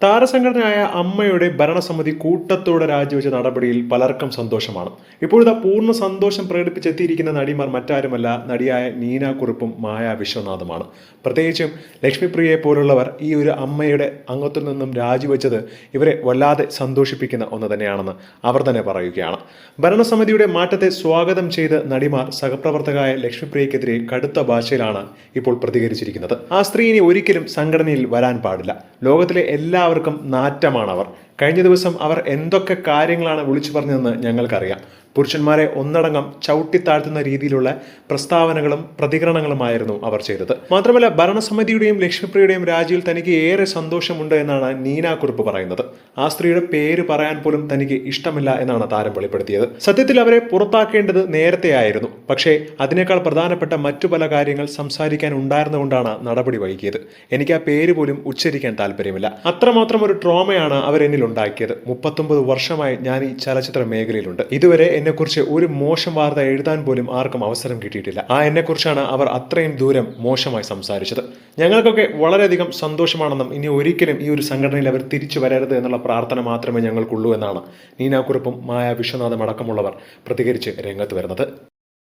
താരസംഘടനയായ അമ്മയുടെ ഭരണസമിതി കൂട്ടത്തോടെ രാജിവെച്ച നടപടിയിൽ പലർക്കും സന്തോഷമാണ്. ഇപ്പോഴത്തെ പൂർണ്ണ സന്തോഷം പ്രകടിപ്പിച്ചെത്തിയിരിക്കുന്ന നടിമാർ മറ്റാരുമല്ല, നടിയായ നീന കുറുപ്പും മായ വിശ്വനാഥുമാണ്. പ്രത്യേകിച്ചും ലക്ഷ്മിപ്രിയയെ പോലുള്ളവർ ഈ ഒരു അമ്മയുടെ അംഗത്തിൽ നിന്നും രാജിവെച്ചത് ഇവരെ വല്ലാതെ സന്തോഷിപ്പിക്കുന്ന ഒന്ന് തന്നെയാണെന്ന് അവർ തന്നെ പറയുകയാണ്. ഭരണസമിതിയുടെ മാറ്റത്തെ സ്വാഗതം ചെയ്ത് നടിമാർ സഹപ്രവർത്തകയായ ലക്ഷ്മിപ്രിയക്കെതിരെ കടുത്ത ഭാഷയിലാണ് ഇപ്പോൾ പ്രതികരിച്ചിരിക്കുന്നത്. ആ സ്ത്രീ ഇനി ഒരിക്കലും സംഘടനയിൽ വരാൻ പാടില്ല. ലോകത്തിലെ എല്ലാവർക്കും നാറ്റമാണ് അവർ. കഴിഞ്ഞ ദിവസം അവർ എന്തൊക്കെ കാര്യങ്ങളാണ് വിളിച്ചു പറഞ്ഞതെന്ന് ഞങ്ങൾക്കറിയാം. പുരുഷന്മാരെ ഒന്നടങ്കം ചവിട്ടിത്താഴ്ത്തുന്ന രീതിയിലുള്ള പ്രസ്താവനകളും പ്രതികരണങ്ങളുമായിരുന്നു അവർ ചെയ്തത്. മാത്രമല്ല, ഭരണസമിതിയുടെയും ലക്ഷ്മിപ്രിയയുടെയും രാജിയിൽ തനിക്ക് ഏറെ സന്തോഷമുണ്ട് എന്നാണ് നീന കുറുപ്പ് പറയുന്നത്. ആ സ്ത്രീയുടെ പേര് പറയാൻ പോലും തനിക്ക് ഇഷ്ടമില്ല എന്നാണ് താരം വെളിപ്പെടുത്തിയത്. സത്യത്തിൽ അവരെ പുറത്താക്കേണ്ടത് നേരത്തെയായിരുന്നു. പക്ഷേ അതിനേക്കാൾ പ്രധാനപ്പെട്ട മറ്റു പല കാര്യങ്ങൾ സംസാരിക്കാൻ ഉണ്ടായിരുന്നുകൊണ്ടാണ് നടപടി വൈകിയത്. എനിക്ക് ആ പേര് പോലും ഉച്ചരിക്കാൻ താല്പര്യമില്ല. അത്രമാത്രം ഒരു ട്രോമയാണ് അവരെന്നിൽ ഉണ്ടാക്കിയത്. 39 വർഷമായി ഞാൻ ഈ ചലച്ചിത്ര മേഖലയിലുണ്ട്. ഇതുവരെ എന്നെക്കുറിച്ച് ഒരു മോശം വാർത്ത എഴുതാൻ പോലും ആർക്കും അവസരം കിട്ടിയിട്ടില്ല. എന്നെക്കുറിച്ചാണ് അവർ അത്രയും ദൂരം മോശമായി സംസാരിച്ചത്. ഞങ്ങൾക്കൊക്കെ വളരെയധികം സന്തോഷമാണെന്നും ഇനി ഒരിക്കലും ഈ ഒരു സംഘടനയിൽ അവർ തിരിച്ചു വരരുത് എന്നുള്ള പ്രാർത്ഥന മാത്രമേ ഞങ്ങൾക്കുള്ളൂ എന്നാണ് നീന കുറുപ്പും മായ വിശ്വനാഥും അടക്കമുള്ളവർ പ്രതികരിച്ച് രംഗത്ത് വരുന്നത്.